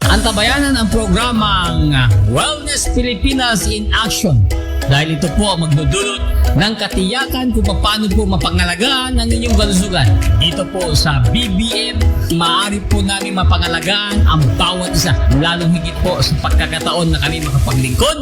Antabayanan ang programang Wellness Pilipinas in Action dahil ito po ang magdudulot ng katiyakan kung paano po mapangalagaan ang inyong kalusugan. Dito po sa BBM, maaari po namin mapangalagaan ang bawat isa, lalong higit po sa pagkakataon na kami makapaglingkod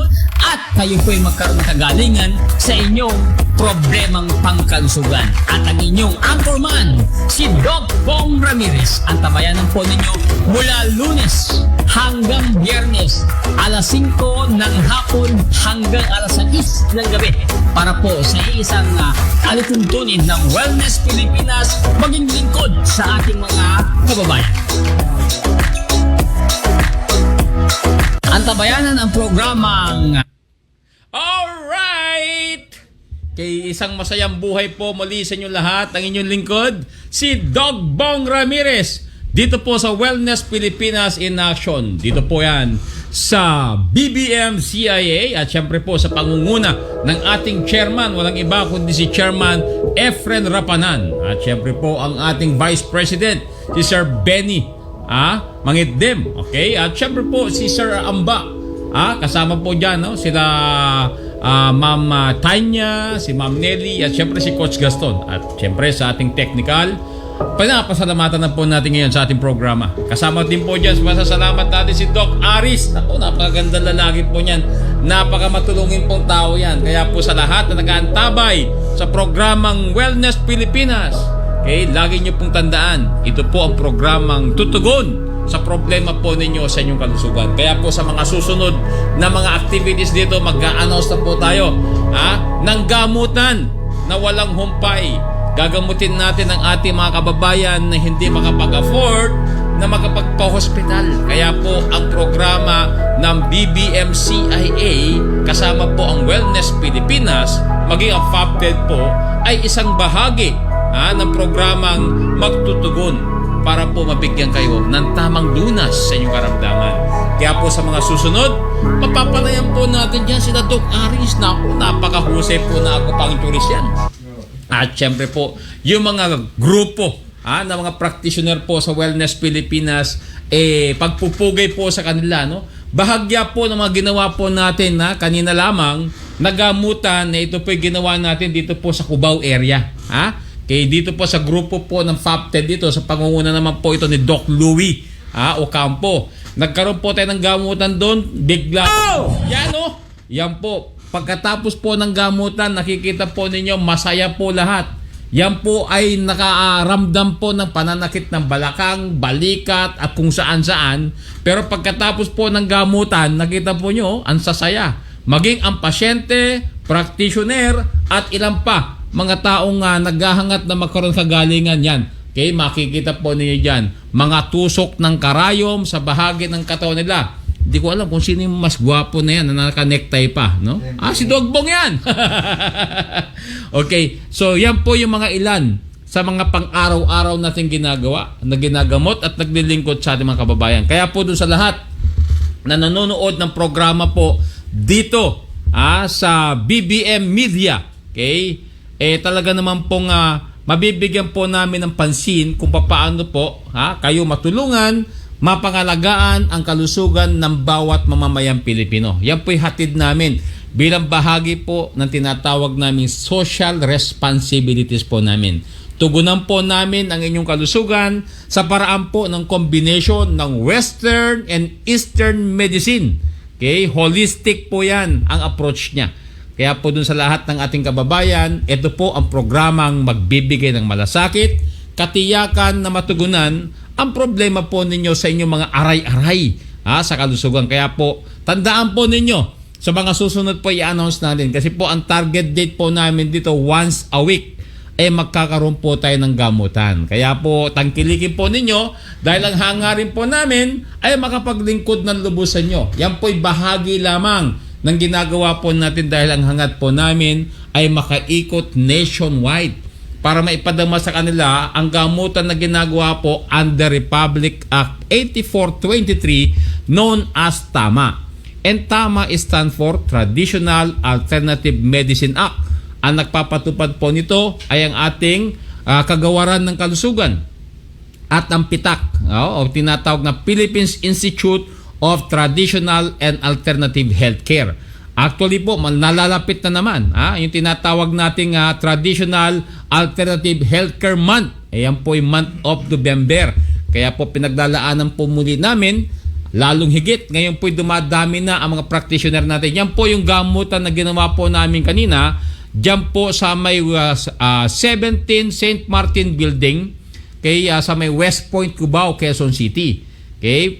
at kayo po ay magkaroon ng kagalingan sa inyong problemang pangkalusugan. At ang inyong anchorman, si Doc Bong Ramirez. Antabayanan po ninyo mula Lunes hanggang Biyernes, alas 5 ng hapon hanggang alas 6 ng gabi para po sa isang alituntunin ng Wellness Pilipinas maging lingkod sa ating mga kababayan. Antabayanan ang programang Alright! Kay isang masayang buhay po muli sa inyo lahat, ang inyong lingkod, si Doc Bong Ramirez. Dito po sa Wellness Pilipinas in Action. Dito po yan sa BBM CIA at syempre po sa pangunguna ng ating chairman, walang iba kundi si Chairman Efren Rapanan. At syempre po ang ating Vice President, si Sir Benny Mangitdim. Okay? At syempre po si Sir Amba. Kasama po dyan sila Ma'am Tanya, si Ma'am Nelly at syempre si Coach Gaston. At syempre sa ating technical, pinapasalamatan na po natin ngayon sa ating programa. Kasama din po dyan, masasalamat natin si Doc Aris. Ako, napakaganda lalaki po niyan. Napakamatulungin pong tao yan. Kaya po sa lahat na nag-aantabay sa programang Wellness Pilipinas, okay, lagi nyo pong tandaan, ito po ang programang tutugon sa problema po ninyo sa inyong kalusugan. Kaya po sa mga susunod na mga activities dito, mag-a-announce na po tayo ng gamutan na walang humpay. Gagamutin natin ang ating mga kababayan na hindi makapag-afford na makapagpa-hospital. Kaya po ang programa ng BBMCIA kasama po ang Wellness Pilipinas, maging ang FAPTED po, ay isang bahagi ng programang magtutugon para po mabigyan kayo ng tamang lunas sa inyong karamdaman. Kaya po sa mga susunod, mapapalayan po natin dyan sila Doc Aris. Napakahusay po na ako pang turis yan. At syempre po, yung mga grupo na mga practitioner po sa Wellness Pilipinas, pagpupugay po sa kanila, bahagya po ng mga ginawa po natin kanina lamang, nagamutan na ito po yung ginawa natin dito po sa Cubao area. Kaya dito po sa grupo po ng FAPTED dito, sa pangunguna naman po ito ni Doc Louie Ocampo. Nagkaroon po tayo ng gamutan doon, bigla. Yan po. Pagkatapos po ng gamutan, nakikita po ninyo, masaya po lahat. Yan po ay nakaramdam po ng pananakit ng balakang, balikat at kung saan-saan. Pero pagkatapos po ng gamutan, nakita po nyo, ang sasaya. Maging ang pasyente, practitioner at ilan pa, mga taong naghahangat na magkaroon kagalingan yan. Okay, makikita po ninyo dyan, mga tusok ng karayom sa bahagi ng katawan nila. Hindi ko alam kung sino yung mas gwapo na yan na naka-necktie pa, no? Si Doc Bong yan! Okay, so yan po yung mga ilan sa mga pang-araw-araw natin ginagawa, na ginagamot at naglilingkod sa ating mga kababayan. Kaya po dun sa lahat na nanonood ng programa po dito sa BBM Media, okay, talaga naman pong mabibigyan po namin ng pansin kung paano po kayo matulungan mapangalagaan ang kalusugan ng bawat mamamayang Pilipino. Yan po'y hatid namin bilang bahagi po ng tinatawag naming social responsibilities po namin. Tugunan po namin ang inyong kalusugan sa paraan po ng combination ng Western and Eastern medicine. Okay? Holistic po yan ang approach niya. Kaya po dun sa lahat ng ating kababayan, ito po ang programang magbibigay ng malasakit, katiyakan na matugunan ang problema po ninyo sa inyong mga aray-aray sa kalusugan. Kaya po, tandaan po ninyo, sa mga susunod po i-announce natin. Kasi po ang target date po namin dito once a week magkakaroon po tayo ng gamutan. Kaya po, tangkilikin po ninyo dahil ang hangarin po namin ay makapaglingkod ng lubusan nyo. Yan po'y bahagi lamang ng ginagawa po natin dahil ang hangat po namin ay makaikot nationwide para maipadama sa kanila ang gamutan na ginagawa po under Republic Act 8423 known as TAMA. And TAMA stand for Traditional Alternative Medicine Act. Ang nagpapatupad po nito ay ang ating kagawaran ng kalusugan. at ang PITAC, o tinatawag na Philippines Institute of Traditional and Alternative Healthcare. Actually po, nalalapit na naman yung tinatawag nating Traditional Alternative Healthcare Month. Ayan po yung month of November. Kaya po pinaglalaanan po muli namin, lalong higit. Ngayon po dumadami na ang mga practitioner natin. Yan po yung gamutan na ginawa po namin kanina. Diyan po sa may 17 St. Martin Building, sa may West Point, Cubao, Quezon City.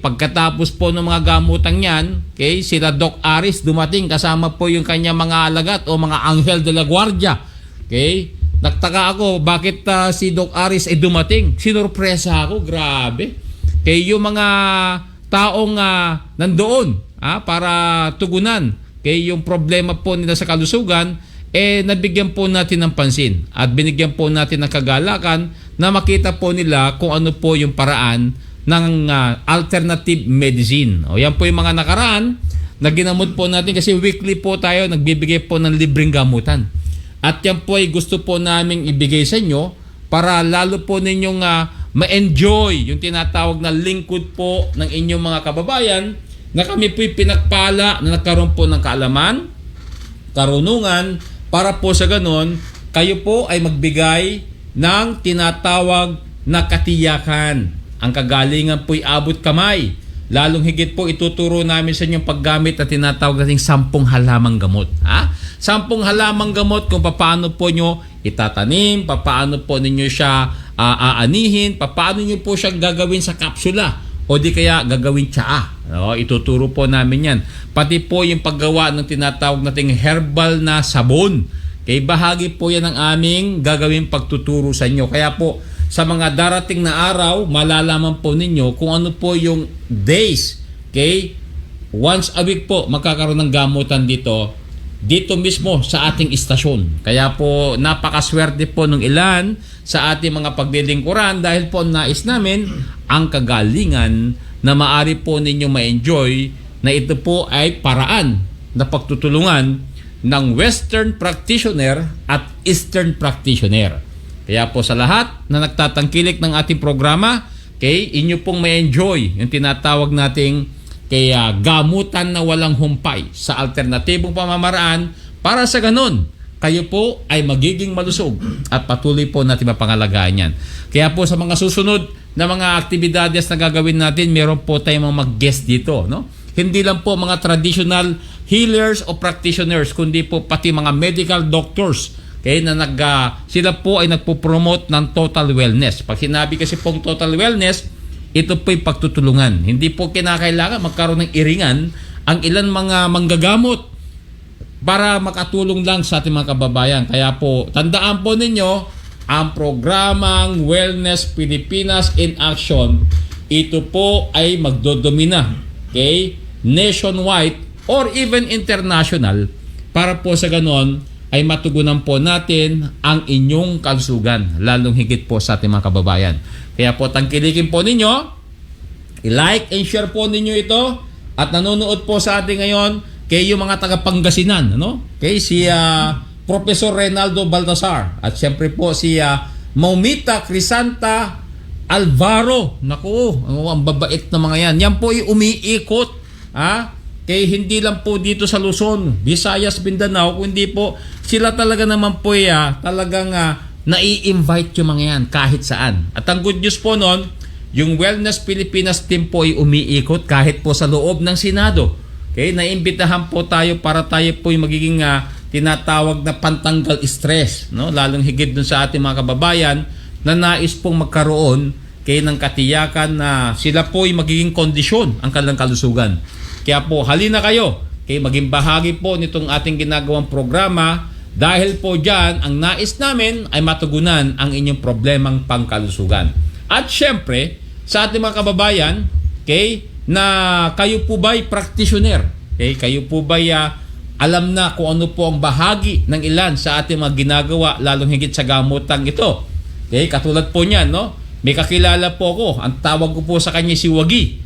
Pagkatapos po ng mga gamutan yan, sila Doc Aris dumating kasama po yung kanya mga alagat o mga Anghel de la Guardia. Nagtaka ako bakit si Doc Aris ay dumating. Sinurpresa ako, grabe. Yung mga taong nandoon para tugunan yung problema po nila sa kalusugan, nabigyan po natin ng pansin at binigyan po natin ng kagalakan na makita po nila kung ano po yung paraan ng alternative medicine. O yan po yung mga nakaraan na ginamot po natin kasi weekly po tayo nagbibigay po ng libreng gamutan. At yan po ay gusto po naming ibigay sa inyo para lalo po ninyong ma-enjoy yung tinatawag na lingkod po ng inyong mga kababayan na kami po'y pinagpala na nagkaroon po ng kaalaman, karunungan, para po sa ganon, kayo po ay magbigay ng tinatawag na katiyakan. Ang kagalingan po'y abot kamay. Lalong higit po ituturo namin sa inyong paggamit na tinatawag nating 10 halamang gamot. 10 halamang gamot kung paano po nyo itatanim, paano po ninyo siya aanihin, paano nyo po siya gagawin sa kapsula o di kaya gagawin tsaa. Ituturo po namin yan. Pati po yung paggawa ng tinatawag nating herbal na sabon. Bahagi po yan ng aming gagawin pagtuturo sa inyo. Kaya po sa mga darating na araw, malalaman po ninyo kung ano po yung days. Once a week po magkakaroon ng gamutan dito mismo sa ating istasyon. Kaya po napakaswerte po nung ilan sa ating mga paglilingkuran dahil po nais namin ang kagalingan na maari po ninyo ma-enjoy na ito po ay paraan na pagtutulungan ng Western practitioner at Eastern practitioner. Kaya po sa lahat na nagtatangkilik ng ating programa, inyo pong ma-enjoy yung tinatawag nating gamutan na walang humpay sa alternatibong pamamaraan para sa ganun, kayo po ay magiging malusog at patuloy po natin mapangalagaan yan. Kaya po sa mga susunod na mga aktibidades na gagawin natin, meron po tayong mga mag-guest dito. Hindi lang po mga traditional healers o practitioners, kundi po pati mga medical doctors sila po ay nagpo-promote ng total wellness. Pag sinabi kasi pong total wellness, ito po'y pagtutulungan. Hindi po kinakailangan magkaroon ng iringan ang ilan mga manggagamot para makatulong lang sa ating mga kababayan. Kaya po, tandaan po ninyo, ang programang Wellness Pilipinas in Action, ito po ay magdodomina, nationwide or even international, para po sa ganon ay matugunan po natin ang inyong kalusugan, lalong higit po sa ating mga kababayan. Kaya po tangkilikin po ninyo, i-like and share po ninyo ito, at nanonood po sa atin ngayon yung mga taga-Pangasinan, si Professor Reynaldo Baltasar, at siyempre po si Maumita Crisanta Alvaro. Naku, ang babait na mga yan. Yan po ay umiikot, hindi lang po dito sa Luzon, Visayas, Mindanao, kundi po sila talaga naman po talagang nai-invite yung mga yan kahit saan. At ang good news po nun, yung Wellness Pilipinas team po ay umiikot kahit po sa loob ng Senado. Naimbitahan po tayo para tayo po yung magiging tinatawag na pantanggal stress, lalong higit dun sa ating mga kababayan na nais pong magkaroon ng katiyakan na sila po ay magiging kondisyon ang kanilang kalusugan. Kaya po, halina kayo, maging bahagi po nitong ating ginagawang programa dahil po dyan, ang nais namin ay matugunan ang inyong problemang pangkalusugan. At syempre, sa ating mga kababayan, na kayo po ba'y practitioner? Kayo po ba'y alam na kung ano po ang bahagi ng ilan sa ating mga ginagawa, lalong higit sa gamotang ito? Katulad po niyan, may kakilala po ako, ang tawag ko po sa kanya si Wagi.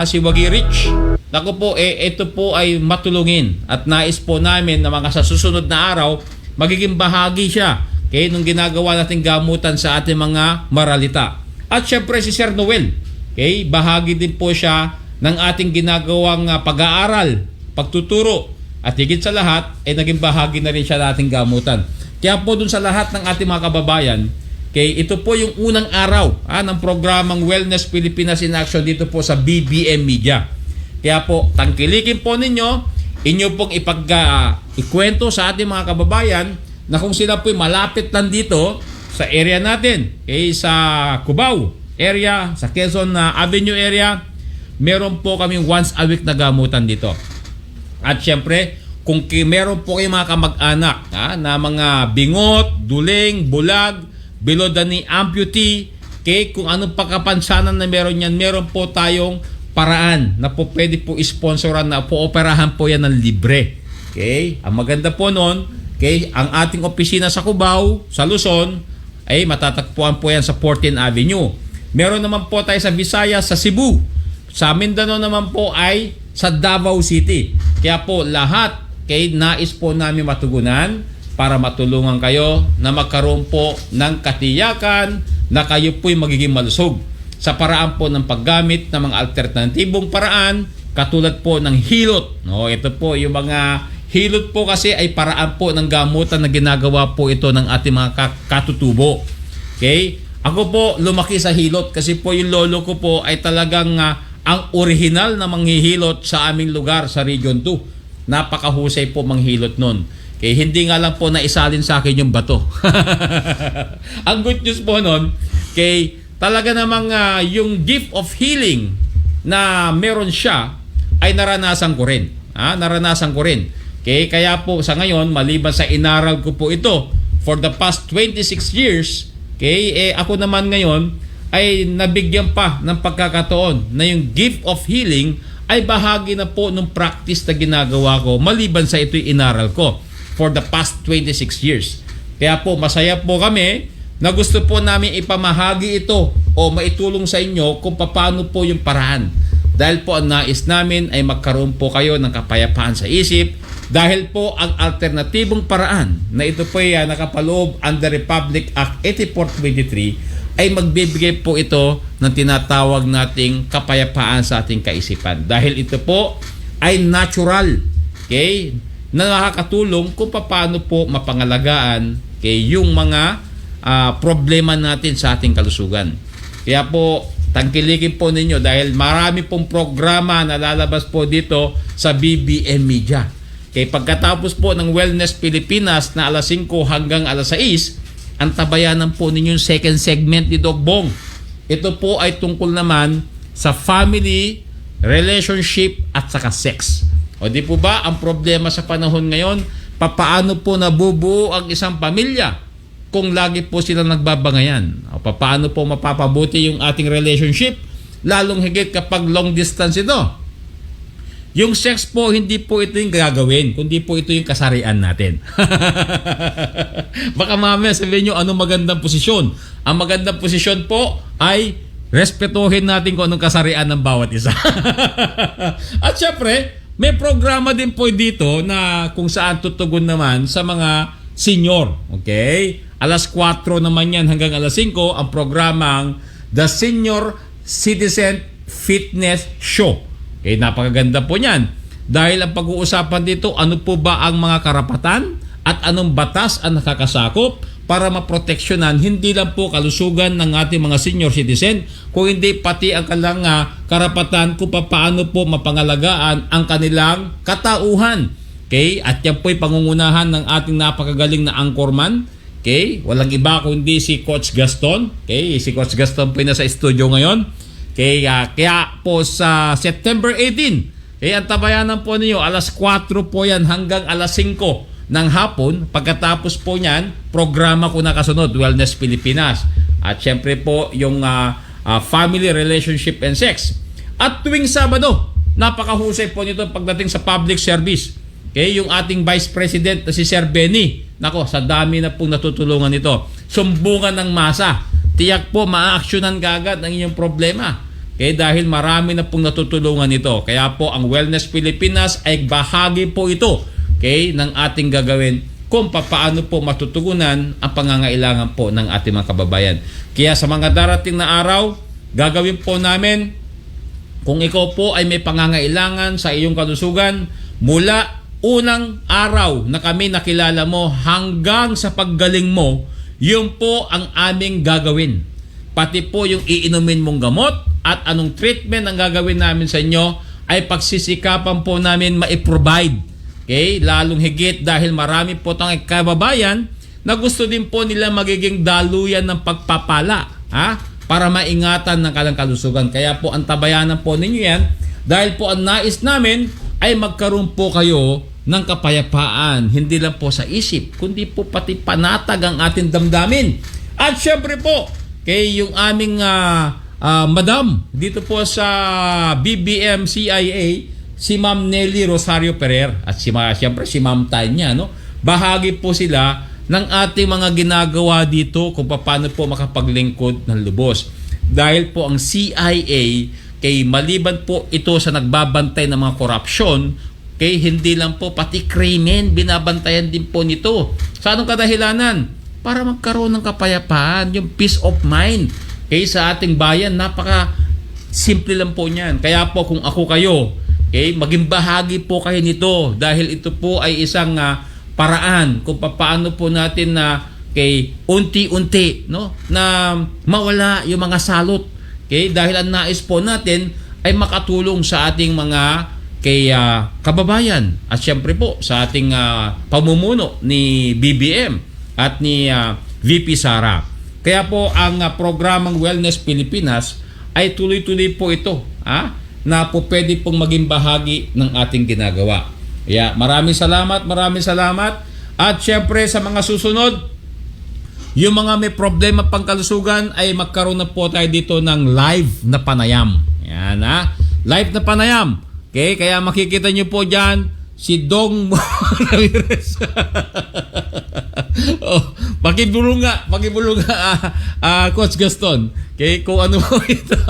Si Wagi Rich. Naku po, ito po ay matulungin at nais po namin na mga sa susunod na araw, magiging bahagi siya nung ginagawa nating gamutan sa ating mga maralita. At syempre si Sir Noel, okay, bahagi din po siya ng ating ginagawang pag-aaral, pagtuturo, at higit sa lahat ay naging bahagi na rin siya ng ating gamutan. Kaya po dun sa lahat ng ating mga kababayan, okay, ito po yung unang araw ng programang Wellness Pilipinas in Action dito po sa BBM Media. Kaya po, tangkilikin po ninyo, inyo pong ikwento sa ating mga kababayan na kung sila po'y malapit lang dito sa area natin, okay, sa Cubao area, sa Quezon Avenue area, meron po kaming once a week na gamutan dito. At syempre, kung meron po kayong mga kamag-anak na mga bingot, duling, bulag, below the knee amputee, okay, kung anong pagkapansanan na meron yan, meron po tayong paraan na po pwede po isponsoran na po operahan po yan ng libre. Okay? Ang maganda po noon, okay, ang ating opisina sa Cubao, sa Luzon, ay matatagpuan po yan sa 14th Avenue. Meron naman po tayo sa Visayas, sa Cebu. Sa Mindanao naman po ay sa Davao City. Kaya po lahat kay nais po namin matugunan para matulungan kayo na magkaroon po ng katiyakan na kayo po'y magiging malusog sa paraan po ng paggamit ng mga alternatibong paraan katulad po ng hilot. No, ito po yung mga hilot po kasi ay paraan po ng gamutan na ginagawa po ito ng ating mga katutubo. Okay? Ako po lumaki sa hilot kasi po yung lolo ko po ay talagang ang original na manghihilot sa aming lugar sa Region 2. Napakahusay po manghilot nun. Okay, hindi nga lang po naisalin sa akin yung bato. Ang good news po nun, okay, talaga namang yung gift of healing na meron siya ay naranasan ko rin. Naranasan ko rin. Okay, kaya po sa ngayon, maliban sa inaral ko po ito for the past 26 years, okay, ako naman ngayon ay nabigyan pa ng pagkakataon na yung gift of healing ay bahagi na po ng practice na ginagawa ko maliban sa ito'y inaral ko for the past 26 years. Kaya po masaya po kami na gusto po namin ipamahagi ito o maitulong sa inyo kung paano po yung paraan. Dahil po ang nais namin ay magkaroon po kayo ng kapayapaan sa isip dahil po ang alternatibong paraan na ito po ay nakapaloob under Republic Act 8423 ay magbibigay po ito ng tinatawag nating kapayapaan sa ating kaisipan. Dahil ito po ay natural, okay, na nakakatulong kung paano po mapangalagaan yung mga problema natin sa ating kalusugan. Kaya po, tangkilikin po ninyo dahil marami pong programa na lalabas po dito sa BBM Media. Okay, pagkatapos po ng Wellness Pilipinas na alas 5 hanggang alas 6, ang tabayanan po ninyo yung second segment ni Doc Bong. Ito po ay tungkol naman sa family, relationship at saka sex. O di po ba ang problema sa panahon ngayon, papaano po nabubuo ang isang pamilya kung lagi po sila nagbabangayan? O papaano po mapapabuti yung ating relationship, lalong higit kapag long distance ito? Yung sex po, hindi po ito yung gagawin, kundi po ito yung kasarian natin. Baka mamaya sabihin nyo, anong magandang posisyon? Ang magandang posisyon po ay respetuhin natin kung anong kasarian ng bawat isa. At syempre, may programa din po dito na kung saan tutugon naman sa mga senior. Okay? Alas 4 naman yan hanggang alas 5 ang programang The Senior Citizen Fitness Show. Okay, napakaganda po niyan. Dahil ang pag-uusapan dito, ano po ba ang mga karapatan at anong batas ang nakakasakop para maproteksyonan hindi lang po kalusugan ng ating mga senior citizen, kung hindi pati ang kanilang karapatan kung paano po mapangalagaan ang kanilang katauhan. Okay? At yan po'y pangungunahan ng ating napakagaling na anchorman. Okay? Walang iba kundi si Coach Gaston. Okay? Si Coach Gaston po nasa studio ngayon. Kaya po sa September 18, ang tabayanan po ninyo, alas 4 po yan hanggang alas 5 ng hapon. Pagkatapos po niyan, programa ko na kasunod, Wellness Pilipinas. At syempre po yung family, relationship and sex. At tuwing Sabado, napakahusay po nito pagdating sa public service. Okay, yung ating Vice President na si Sir Benny. Nako, sa dami na pong natutulungan nito. Sumbungan ng masa. Tiyak po, maa-actionan kagad ang inyong problema. Okay, dahil marami na pong natutulungan nito. Kaya po ang Wellness Pilipinas ay bahagi po ito, okay, ng ating gagawin kung paano po matutugunan ang pangangailangan po ng ating mga kababayan. Kaya sa mga darating na araw, gagawin po namin, kung ikaw po ay may pangangailangan sa iyong kalusugan, mula unang araw na kami nakilala mo hanggang sa paggaling mo, yun po ang aming gagawin. Pati po yung iinumin mong gamot at anong treatment ang gagawin namin sa inyo ay pagsisikapan po namin ma-provide. Okay? Lalong higit dahil marami po tayong kababayan na gusto din po nila magiging daluyan ng pagpapala. Ha? Para maingatan ng kalang kalusugan. Kaya po ang tabayanan po ninyo yan dahil po ang nais namin ay magkaroon po kayo ng kapayapaan. Hindi lang po sa isip, kundi po pati panatag ang ating damdamin. At syempre po, kay yung aming madam dito po sa BBM CIA, si Ma'am Nelly Rosario Ferrer at siyempre si Ma'am Tanya, no? Bahagi po sila ng ating mga ginagawa dito kung paano po makapaglingkod ng lubos. Dahil po ang CIA, kay maliban po ito sa nagbabantay ng mga korupsyon, kay hindi lang po pati krimen binabantayan din po nito. Sa anong kadahilanan? Para magkaroon ng kapayapaan, yung peace of mind. Kay sa ating bayan, napaka simple lang po niyan. Kaya po kung ako kayo, okay, maging bahagi po kayo nito dahil ito po ay isang paraan kung paano po natin na kay unti-unti, no, na mawala yung mga salot. Okay, dahil ang nais po natin ay makatulong sa ating mga kay kababayan at syempre po sa ating pamumuno ni BBM at ni VP Sara. Kaya po ang programang Wellness Pilipinas ay tuloy-tuloy po ito, na po pwede pong maging bahagi ng ating ginagawa. Kaya maraming salamat. At syempre sa mga susunod, yung mga may problema pangkalusugan ay magkaroon na po tayo dito ng live na panayam. Yan live na panayam. Okay, kaya makikita nyo po dyan si Dong Ramirez. Pakibulong nga, Coach Gaston. Okay, kung ano po ito.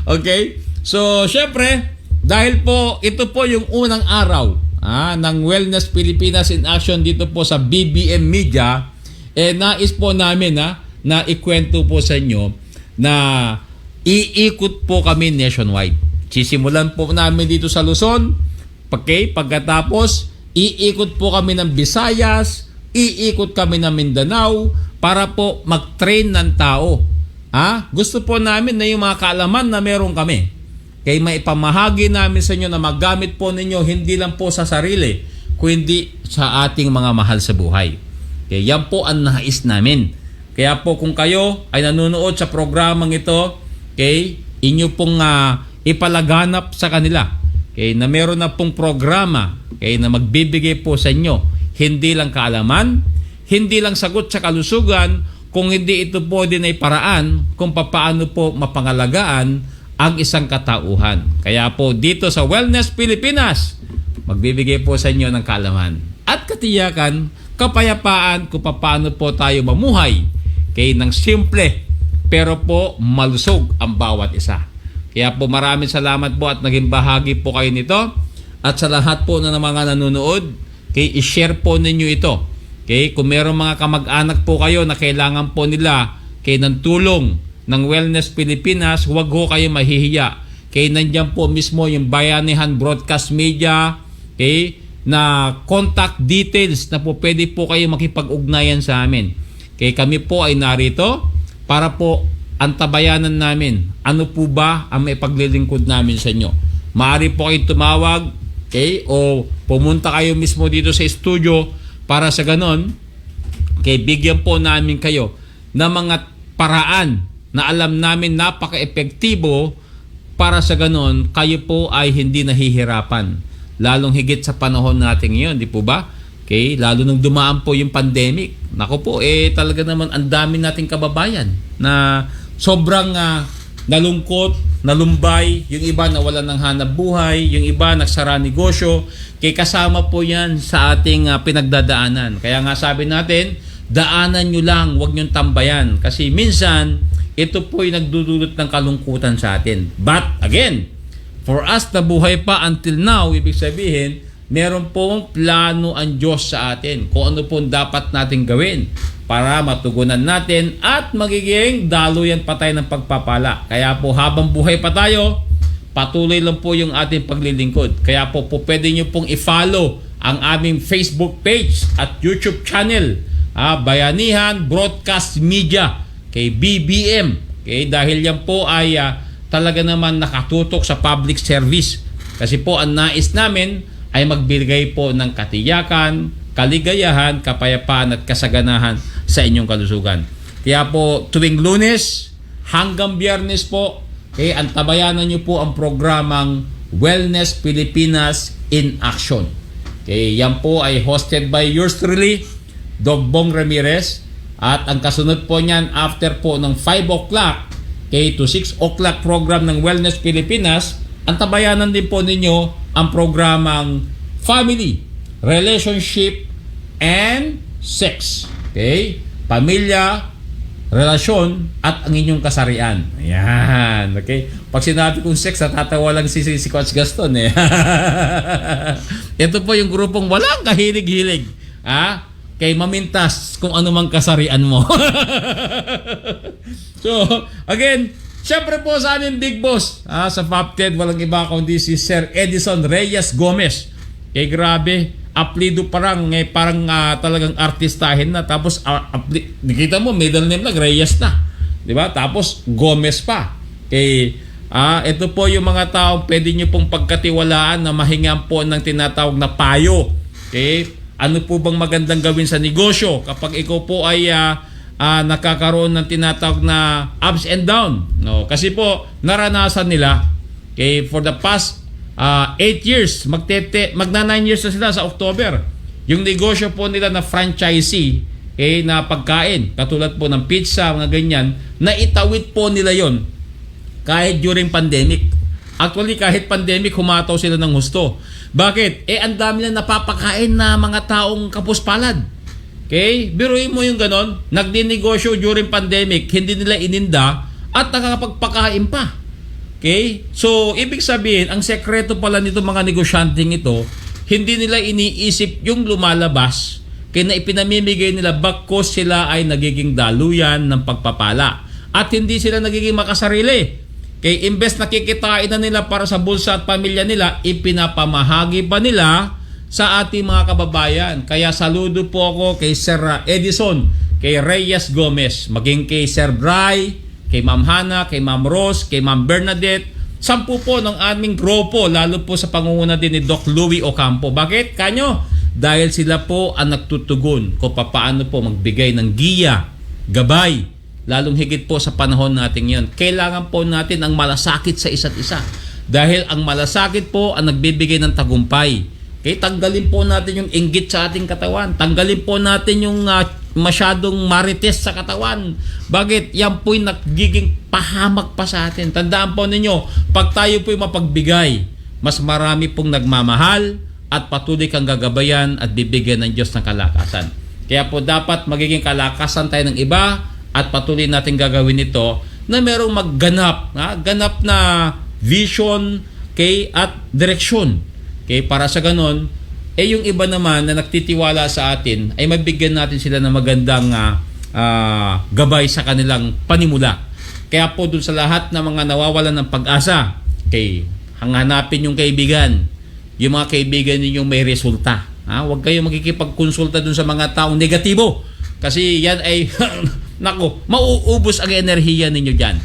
Okay? So, syempre, dahil po ito po yung unang araw ng Wellness Pilipinas in Action dito po sa BBM Media, nais po namin na ikwento po sa inyo na iikot po kami nationwide. Sisimulan po namin dito sa Luzon, okay? Pagkatapos, iikot po kami ng Visayas, iikot kami ng Mindanao para po mag-train ng tao. Gusto po namin na yung mga kaalaman na meron kami, kaya maipamahagi namin sa inyo na magamit po ninyo hindi lang po sa sarili, kundi sa ating mga mahal sa buhay. Kaya yan po ang nais namin. Kaya po kung kayo ay nanonood sa programang ito, okay, inyo pong ipalaganap sa kanila, okay, na meron na pong programa, okay, na magbibigay po sa inyo hindi lang kaalaman, hindi lang sagot sa kalusugan, kung hindi ito po din ay paraan kung paano po mapangalagaan ang isang katauhan. Kaya po dito sa Wellness Pilipinas, magbibigay po sa inyo ng kaalaman at katiyakan, kapayapaan kung paano po tayo mamuhay kay ng simple pero po malusog ang bawat isa. Kaya po maraming salamat po at naging bahagi po kayo nito. At sa lahat po na mga nanonood, kay i-share po ninyo ito. Okay, kung meron mga kamag-anak po kayo na kailangan po nila kay ng tulong ng Wellness Pilipinas, huwag ho kayo mahihiya. Kaya nandiyan po mismo yung Bayanihan Broadcast Media, okay, na contact details na po pwede po kayo makipag-ugnayan sa amin. Kaya kami po ay narito para po antabayanan namin ano po ba ang may paglilingkod namin sa inyo. Maaari po kayo tumawag, okay, o pumunta kayo mismo dito sa studio para sa ganon, okay, bigyan po namin kayo ng mga paraan na alam namin napaka-epektibo para sa ganon kayo po ay hindi nahihirapan. Lalong higit sa panahon natin ngayon, di po ba? Okay, lalo nung dumaan po yung pandemic. Nako po, talaga naman ang dami nating kababayan na sobrang nalungkot, nalumbay, yung iba nawalan ng hanap buhay, yung iba nagsara negosyo. Kaya kasama po yan sa ating pinagdadaanan. Kaya nga sabi natin, daanan nyo lang, huwag nyo tambayan. Kasi minsan, ito po yung nagdudulot ng kalungkutan sa atin. But again, for us na buhay pa until now, ibig sabihin, meron pong plano ang Diyos sa atin kung ano pong dapat natin gawin para matugunan natin at magiging daluyan pa tayo ng pagpapala. Kaya po habang buhay pa tayo, patuloy lang po yung ating paglilingkod. Kaya po pwede nyo pong i-follow ang aming Facebook page at YouTube channel, Bayanihan Broadcast Media, kay BBM. Okay? Dahil yan po ay talaga naman nakatutok sa public service. Kasi po ang nais namin ay magbigay po ng katiyakan, kaligayahan, kapayapaan at kasaganahan sa inyong kalusugan. Kaya po tuwing Lunes hanggang Biyernes po, antabayanan nyo po ang programang Wellness Pilipinas in Action. Yan po ay hosted by yours truly, Dog Bong Ramirez. At ang kasunod po niyan after po ng 5 o'clock to 6 o'clock program ng Wellness Pilipinas, antabayanan din po ninyo ang programang Family, Relationship, and Sex. Okay? Pamilya, relasyon, at ang inyong kasarian. Ayan. Okay? Pag sinabi kong sex, natatawa lang si Coach Gaston. Ito po yung grupong walang kahilig-hilig. Kay mamintas kung ano mang kasarian mo. So, again, syempre po sa aming big boss, sa FAPTED, walang iba kundi si Sir Edison Reyes Gomez. Grabe, apelido parang talagang artistahin na, tapos nakita mo middle name lang Reyes na, di ba? Tapos Gomez pa. Ito po yung mga tao pwede niyo pong pagkatiwalaan na mahingan po ng tinatawag na payo. Ano po bang magandang gawin sa negosyo kapag ikaw po ay nakakaroon ng tinatawag na ups and down, no? Kasi po naranasan nila for the past 8 years, magna 9 years na sila sa October. Yung negosyo po nila na franchisee na pagkain, katulad po ng pizza, mga ganyan, naitawid po nila yon kahit during pandemic. Actually, kahit pandemic, humataw sila ng husto. Bakit? Ang dami na napapakain na mga taong kapuspalad. Biruin mo yung ganon, nagdinegosyo during pandemic, hindi nila ininda at nakakapagpakain pa. So, ibig sabihin, ang sekreto pala nito mga negosyanteng ito, hindi nila iniisip yung lumalabas kaya na ipinamimigay nila bakos sila ay nagiging daluyan ng pagpapala. At hindi sila nagiging makasarili. Imbes nakikitain na nila para sa bulsa at pamilya nila, ipinapamahagi pa nila sa ating mga kababayan. Kaya saludo po ako kay Sir Edison, kay Reyes Gomez, maging kay Sir Bry, kay Ma'am Hana, kay Ma'am Rose, kay Ma'am Bernadette, 10 po ng aming grupo, lalo po sa pangunguna din ni Doc Louie Ocampo. Bakit? Kanyo? Dahil sila po ang nagtutugon kung paano po magbigay ng giya, gabay, lalong higit po sa panahon natin yon. Kailangan po natin ang malasakit sa isa't isa. Dahil ang malasakit po ang nagbibigay ng tagumpay. Tanggalin po natin yung inggit sa ating katawan. Tanggalin po natin yung masyadong marites sa katawan. Bakit? Yan po'y nagiging pahamak pa sa atin. Tandaan po ninyo, pag tayo po'y mapagbigay, mas marami pong nagmamahal at patuloy kang gagabayan at bibigyan ng Diyos ng kalakasan. Kaya po dapat magiging kalakasan tayo ng iba at patuloy natin gagawin ito na merong ganap na vision at direksyon. Para sa ganon, yung iba naman na nagtitiwala sa atin ay mabigyan natin sila ng magandang gabay sa kanilang panimula. Kaya po dun sa lahat ng mga nawawalan ng pag-asa, hanapin yung kaibigan, yung mga kaibigan ninyong may resulta. Huwag kayong magkikipagkonsulta dun sa mga taong negatibo. Kasi yan ay, mauubos ang enerhiya ninyo dyan.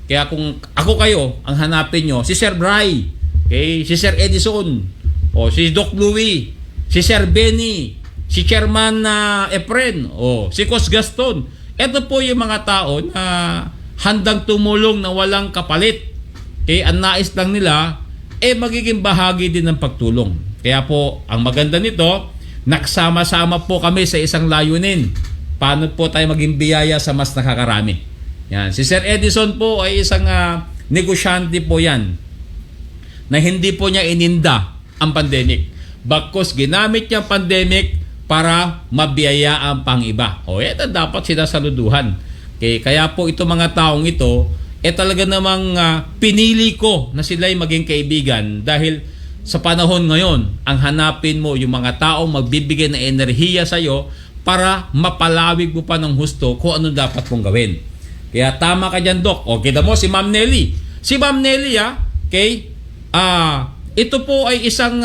Kaya kung ako kayo, ang hanapin nyo, si Sir Bry, si Sir Edison, o si Doc Louie, si Sir Benny, si Chairman Efren, o si Coach Gaston. Ito po yung mga tao na handang tumulong na walang kapalit. Ang nais lang nila, magiging bahagi din ng pagtulong. Kaya po, ang maganda nito, nagsama-sama po kami sa isang layunin. Paano po tayo maging biyaya sa mas nakakarami? Yan. Si Sir Edison po ay isang negosyante po yan na hindi po niya ininda ang pandemic. Bagkus ginamit niya ang pandemic para mabiyayaan pang iba. Ito dapat sinasaluduhan. Kaya po ito mga taong ito, talaga namang pinili ko na sila'y maging kaibigan dahil sa panahon ngayon, ang hanapin mo yung mga taong magbibigay ng enerhiya sa iyo para mapalawig mo pa ng husto kung ano dapat mong gawin. Kaya tama ka dyan, Doc. O, kita mo si Ma'am Nelly. Si Ma'am Nelly, okay, ito po ay isang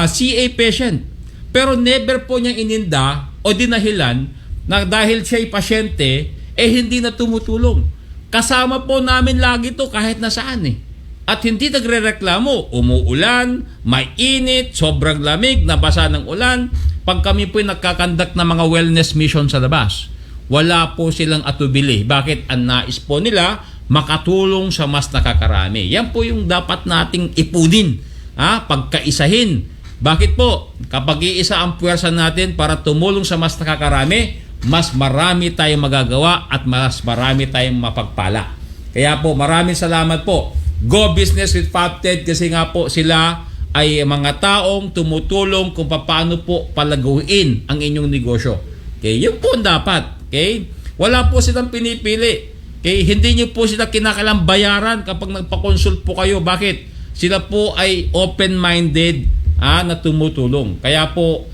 CA patient. Pero never po niyang ininda o dinahilan na dahil siya'y pasyente, hindi na tumutulong. Kasama po namin lagi to kahit nasaan At hindi nagre-reklamo. Umuulan, mainit, sobrang lamig, nabasa ng ulan. Pag kami po nagkakandak ng mga wellness mission sa labas, wala po silang atubili. Bakit? Ang nais po nila makatulong sa mas nakakarami. Yan po yung dapat nating ipunin. Pagkaisahin. Bakit po? Kapag iisa ang puwersa natin para tumulong sa mas nakakarami, mas marami tayong magagawa at mas marami tayong mapagpala. Kaya po, maraming salamat po. Go Business with FabTed kasi nga po sila ay mga taong tumutulong kung paano po palaguin ang inyong negosyo. Okay, yun po dapat. Okay? Wala po silang pinipili. Okay? Hindi nyo po sila kinakailangang bayaran kapag nagpa-consult po kayo. Bakit? Sila po ay open-minded na tumutulong. Kaya po,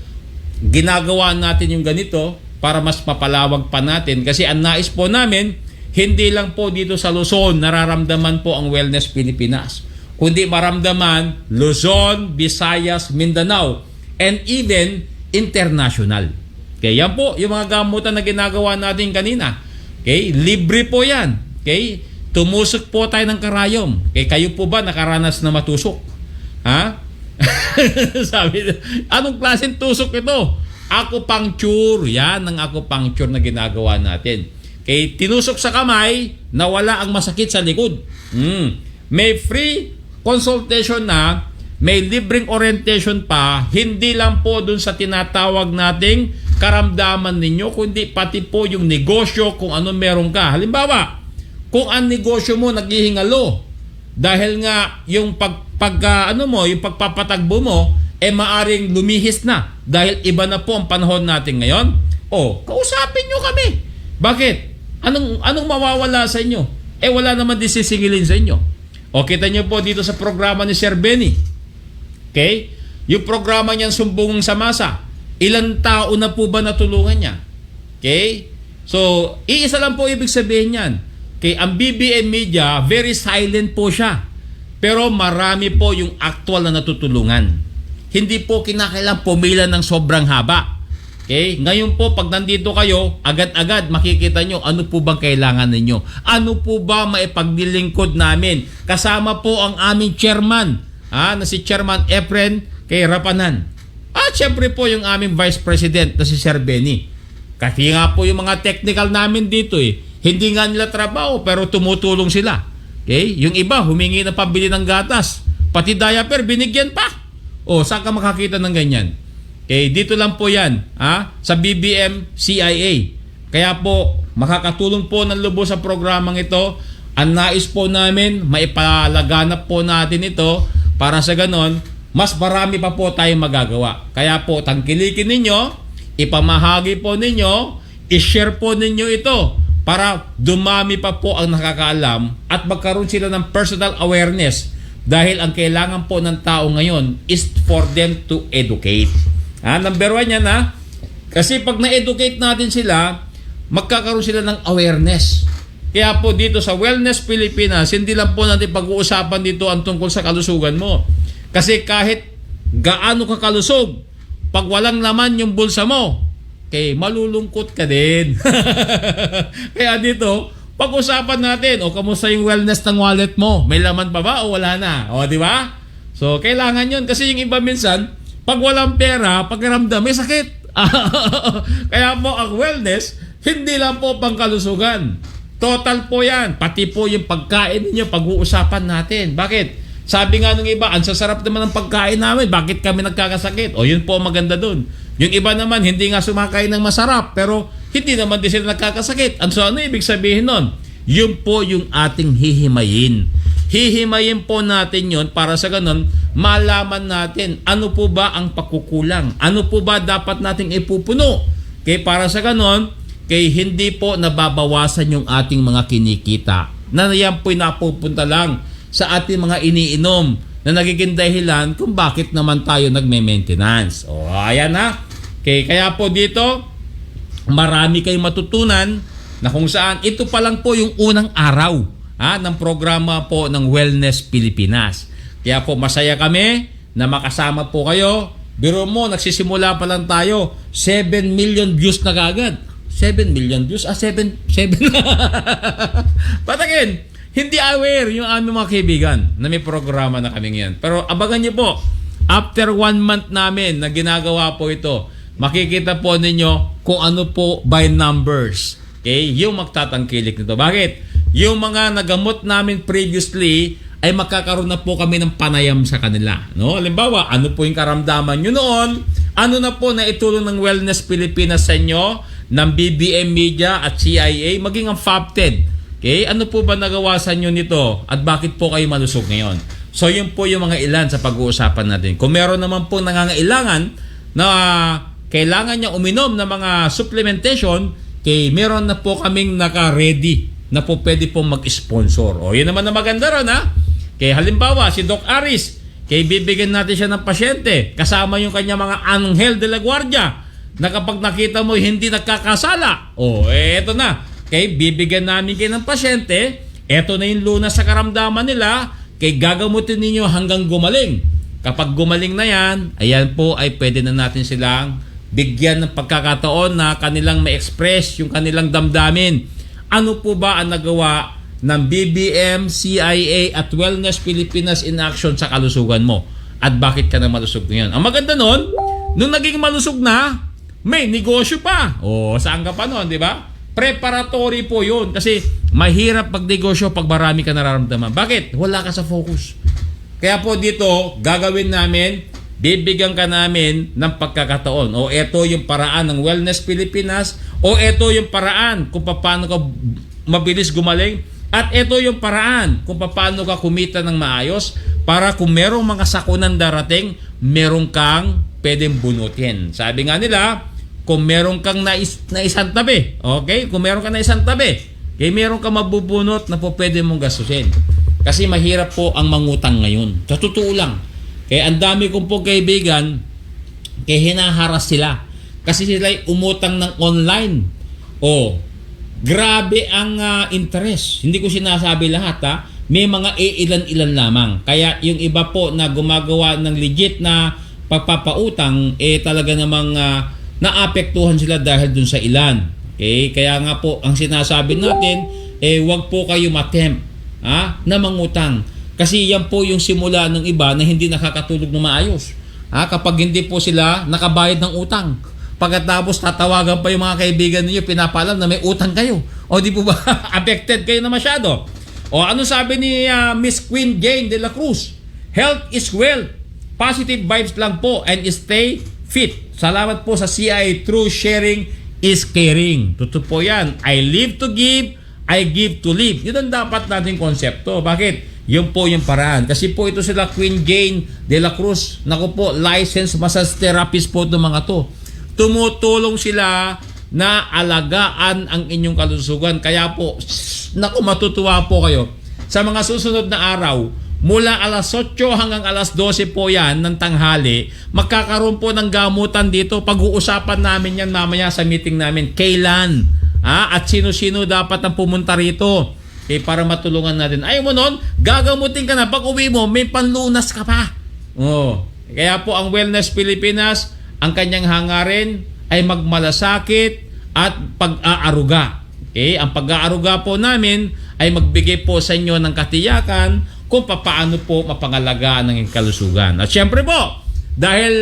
ginagawa natin yung ganito para mas papalawag pa natin. Kasi ang nais po namin, hindi lang po dito sa Luzon nararamdaman po ang Wellness Pilipinas, kundi maramdaman Luzon, Visayas, Mindanao, and even international. Okay, yan po yung mga gamutan na ginagawa natin kanina. Okay, libre po yan. Okay, tumusok po tayo ng karayom. Okay, kayo po ba nakaranas na matusok? Sabi, anong klaseng tusok ito? Acupuncture. Yan ang acupuncture na ginagawa natin. Okay, tinusok sa kamay, nawala ang masakit sa likod. May free consultation na, may libreng orientation pa, hindi lang po dun sa tinatawag nating karamdaman ninyo, kundi pati po yung negosyo kung ano meron ka. Halimbawa, kung ang negosyo mo naghihingalo, dahil nga yung yung pagpapatagbo mo, maaring lumihis na dahil iba na po ang panahon natin ngayon. Kausapin nyo kami. Bakit? Anong mawawala sa inyo? Wala naman disisingilin sa inyo. Kita nyo po dito sa programa ni Sir Benny. Okay? Yung programa niyan Sumbong sa Masa. Ilang tao na po ba natulungan niya? Okay? So, iisa lang po ibig sabihin niyan. Okay? Ang BBM Media, very silent po siya. Pero marami po yung actual na natutulungan. Hindi po kinakailangan pumila ng sobrang haba. Okay? Ngayon po, pag nandito kayo, agad-agad makikita nyo ano po bang kailangan ninyo. Ano po ba maipaglilingkod namin? Kasama po ang aming chairman, na si Chairman Efren kay Rapanan. At syempre po yung aming Vice President na si Sir Benny. Kasi nga po yung mga technical namin dito hindi nga nila trabaho pero tumutulong sila. Okay? Yung iba, humingi na pambili ng gatas. Pati diaper, binigyan pa. Saan ka makakita ng ganyan? Okay, dito lang po yan sa BBM CIA. Kaya po, makakatulong po ng lubos sa programang ito. Ang nais po namin, maipalaganap po natin ito para sa ganon, mas marami pa po tayong magagawa. Kaya po, tangkilikin ninyo, ipamahagi po ninyo, i-share po ninyo ito para dumami pa po ang nakakaalam at magkaroon sila ng personal awareness dahil ang kailangan po ng tao ngayon is for them to educate. Number 1 yan kasi pag na-educate natin sila, magkakaroon sila ng awareness. Kaya po dito sa Wellness Pilipinas, hindi lang po natin pag-uusapan dito ang tungkol sa kalusugan mo. Kasi kahit gaano ka kalusog, pag walang laman yung bulsa mo, malulungkot ka din. Kaya dito, pag-usapan natin, kamusta yung wellness ng wallet mo? May laman pa ba o wala na? Di ba? So, kailangan yun. Kasi yung iba minsan, pag walang pera, pagkaramdam, may sakit. Kaya po ang wellness, hindi lang po pangkalusugan. Total po yan. Pati po yung pagkain ninyo, pag-uusapan natin. Bakit? Sabi nga ng iba, ang sasarap naman ng pagkain namin, bakit kami nagkakasakit? Yun po maganda dun. Yung iba naman, hindi nga sumakain ng masarap, pero hindi naman din sila nagkakasakit. So ano ibig sabihin nun? Yun po yung ating hihimayin. Hihimayin po natin yon para sa ganun, malaman natin ano po ba ang pakukulang. Ano po ba dapat nating ipupuno. Para sa ganun, hindi po nababawasan yung ating mga kinikita. Na yan po'y napupunta lang sa ating mga iniinom na nagiging dahilan kung bakit naman tayo nagme-maintenance. O, ayan na. Okay, kaya po dito, marami kayong matutunan na kung saan ito pa lang po yung unang araw ng programa po ng Wellness Pilipinas. Kaya po masaya kami na makasama po kayo. Biro mo, nagsisimula pa lang tayo, 7 million views na kagad. 7 million views? 7. Patakin, hindi aware yung aming mga kaibigan na may programa na kami ngayon. Pero abangan niyo po, after 1 month namin na ginagawa po ito, makikita po ninyo kung ano po by numbers. Okay? Yung magtatangkilik nito. Bakit? Yung mga nagamot namin previously ay magkakaroon na po kami ng panayam sa kanila. No? Halimbawa, ano po yung karamdaman nyo noon? Ano na po na itulong ng Wellness Pilipinas sa inyo, ng BBM Media at CIA, maging ang FAPTED. Okay? Ano po ba nagawa sa inyo nito? At bakit po kayo malusog ngayon? So, yun po yung mga ilan sa pag-uusapan natin. Kung meron naman po nangangailangan na kailangan niya uminom ng mga supplementation, okay, meron na po kaming naka-ready na po pwede pong mag-sponsor. O, yun naman na maganda ron, ha? Kaya halimbawa, si Doc Aris, kaya bibigyan natin siya ng pasyente, kasama yung kanya mga Angel de la Guardia, na kapag nakita mo hindi nagkakasala, eto na. Okay, bibigyan namin kayo ng pasyente, eto na yung lunas sa karamdaman nila, kay gagamutin ninyo hanggang gumaling. Kapag gumaling na yan, ayan po ay pwede na natin silang bigyan ng pagkakataon na kanilang ma-express yung kanilang damdamin. Ano po ba ang nagawa ng BBM, CIA at Wellness Pilipinas in action sa kalusugan mo? At bakit ka na malusog ngayon? Ang maganda nun, nung naging malusog na, may negosyo pa. Saan ka pa nun, di ba? Preparatory po yun. Kasi mahirap pag negosyo pag marami ka nararamdaman. Bakit? Wala ka sa focus. Kaya po dito, gagawin namin, bibigyan ka namin ng pagkakataon. Eto yung paraan ng Wellness Pilipinas. Eto yung paraan kung paano ka mabilis gumaling. At ito yung paraan kung paano ka kumita ng maayos para kung merong mga sakunan darating, merong kang pwedeng bunutin. Sabi nga nila, kung merong kang naisang tabi, okay? Kung meron kang naisang tabi, kaya meron kang mabubunot na po pwede mong gastusin. Kasi mahirap po ang mangutang ngayon. Sa totoo lang. Kaya ang dami kong po kaibigan, kaya hinaharas sila. Kasi sila'y umutang ng online. Grabe ang interest. Hindi ko sinasabi lahat, ha. May mga ilan-ilan lamang. Kaya yung iba po na gumagawa ng legit na pagpapautang, talaga namang naapektuhan sila dahil dun sa ilan. Okay? Kaya nga po, ang sinasabi natin, wag po kayo matempt na mangutang. Kasi yan po yung simula ng iba na hindi nakakatulog ng maayos. Kapag hindi po sila nakabayad ng utang. Pagkatapos tatawagan pa yung mga kaibigan niyo, pinapaalam na may utang kayo. Di po ba affected kayo na masyado? Ano sabi ni Miss Queen Jane de la Cruz? Health is wealth. Positive vibes lang po and stay fit. Salamat po sa CI. True sharing is caring. Totoo po yan. I live to give, I give to live. Yun ang dapat nating konsepto. Bakit? Yun po yung paraan. Kasi po ito sila Queen Jane de la Cruz. Naku po, licensed massage therapist po itong mga to. Tumutulong sila na alagaan ang inyong kalusugan. Kaya po, naku, matutuwa po kayo. Sa mga susunod na araw, mula alas 8 hanggang alas 12 po yan ng tanghali, magkakaroon po ng gamutan dito. Pag-uusapan namin yan mamaya sa meeting namin. Kailan? At sino-sino dapat ang pumunta rito? Para matulungan natin. Ayaw mo nun, gagamutin ka na. Pag uwi mo, may panlunas ka pa. Kaya po ang Wellness Pilipinas, ang kanyang hangarin ay magmalasakit at pag-aaruga. Ang pag-aaruga po namin ay magbigay po sa inyo ng katiyakan kung paano po mapangalagaan ng kalusugan. At syempre po, dahil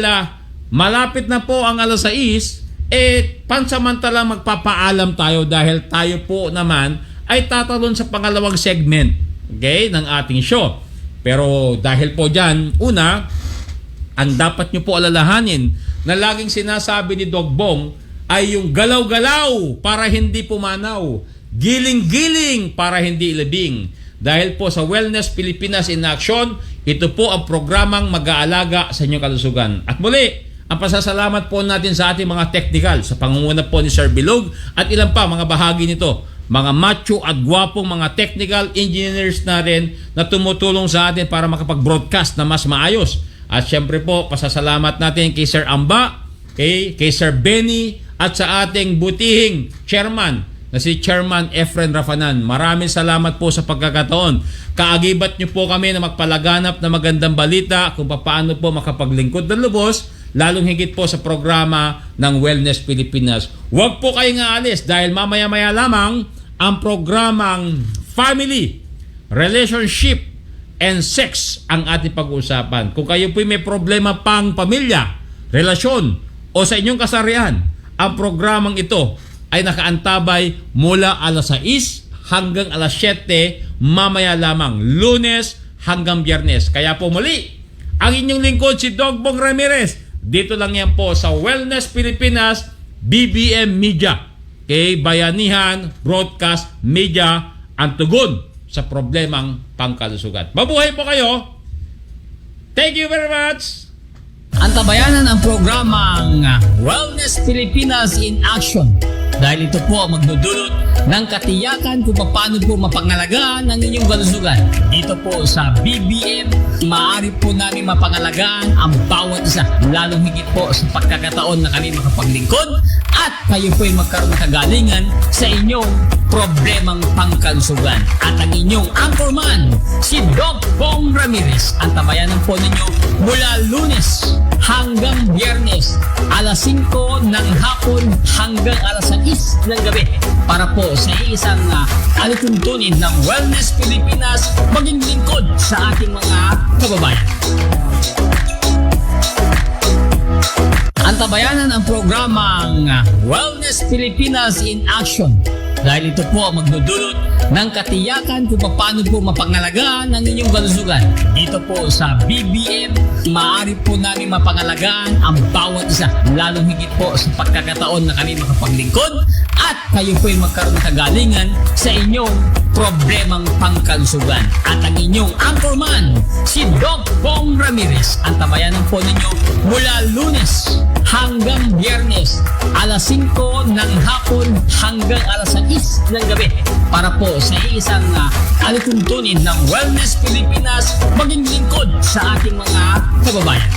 malapit na po ang alas 6, pansamantala magpapaalam tayo dahil tayo po naman ay tatalon sa pangalawang segment ng ating show. Pero dahil po dyan, una, ang dapat nyo po alalahanin na laging sinasabi ni Dog Bong ay yung galaw-galaw para hindi pumanaw, giling-giling para hindi ilibing. Dahil po sa Wellness Pilipinas in Action, ito po ang programang mag-aalaga sa inyong kalusugan. At muli, ang pasasalamat po natin sa ating mga technical, sa pangunguna po ni Sir Bilog at ilan pa mga bahagi nito. mga macho at gwapong mga technical engineers na rin na tumutulong sa atin para makapag-broadcast na mas maayos. At syempre po, pasasalamat natin kay Sir Amba, kay Sir Benny, at sa ating butihing chairman na si Chairman Efren Rafanan. Maraming salamat po sa pagkakataon. Kaagibat niyo po kami na magpalaganap na magandang balita kung paano po makapaglingkod ng lubos, lalong higit po sa programa ng Wellness Pilipinas. Huwag po kayong aalis dahil mamaya-maya lamang ang programang Family, Relationship, and Sex ang ating pag-uusapan. Kung kayo po may problema pang pamilya, relasyon, o sa inyong kasarian, ang programang ito ay nakaantabay mula alas 6 hanggang alas 7 mamaya lamang, Lunes hanggang Biyernes. Kaya po muli, ang inyong lingkod si Dogbong Ramirez. Dito lang yan po sa Wellness Pilipinas, BBM Media. Kay Bayanihan Broadcast Media, ang tugon sa problemang pangkalusugan. Mabuhay po kayo! Thank you very much! Antabayanan ang programang Wellness Pilipinas in Action dahil ito po ang magdudulot ng katiyakan kung paano po mapangalagaan ang inyong kalusugan. Dito po sa BBM, maaari po namin mapangalagaan ang bawat isa, lalong higit po sa pagkakataon na kami makapaglingkod at kayo po ay magkaroon ng kagalingan sa inyong problemang pangkalusugan. At ang inyong anchorman, si Doc Bong Ramirez. Antabayanan po ninyo mula Lunes hanggang Biyernes, alas 5 ng hapon hanggang alas 6 ng gabi para po sa isang alituntunin ng Wellness Pilipinas maging lingkod sa ating mga kababayan. Antabayanan ang programang Wellness Pilipinas in Action dahil ito po ang magdudulot ng katiyakan kung paano po mapangalagaan ang inyong kalusugan. Dito po sa BBM, maaari po namin mapangalagaan ang bawat isa, lalong higit po sa pagkakataon na kami makapaglingkod at kayo po ay magkaroon ng kagalingan sa inyong problemang pangkalusugan. At ang inyong anchorman, si Doc Bong Ramirez. Antabayanan po ninyo mula Lunes hanggang Biyernes, alas 5 ng hapon hanggang alas 6 ng gabi para po sa isang alituntunin ng Wellness Pilipinas maging lingkod sa ating mga kababayan.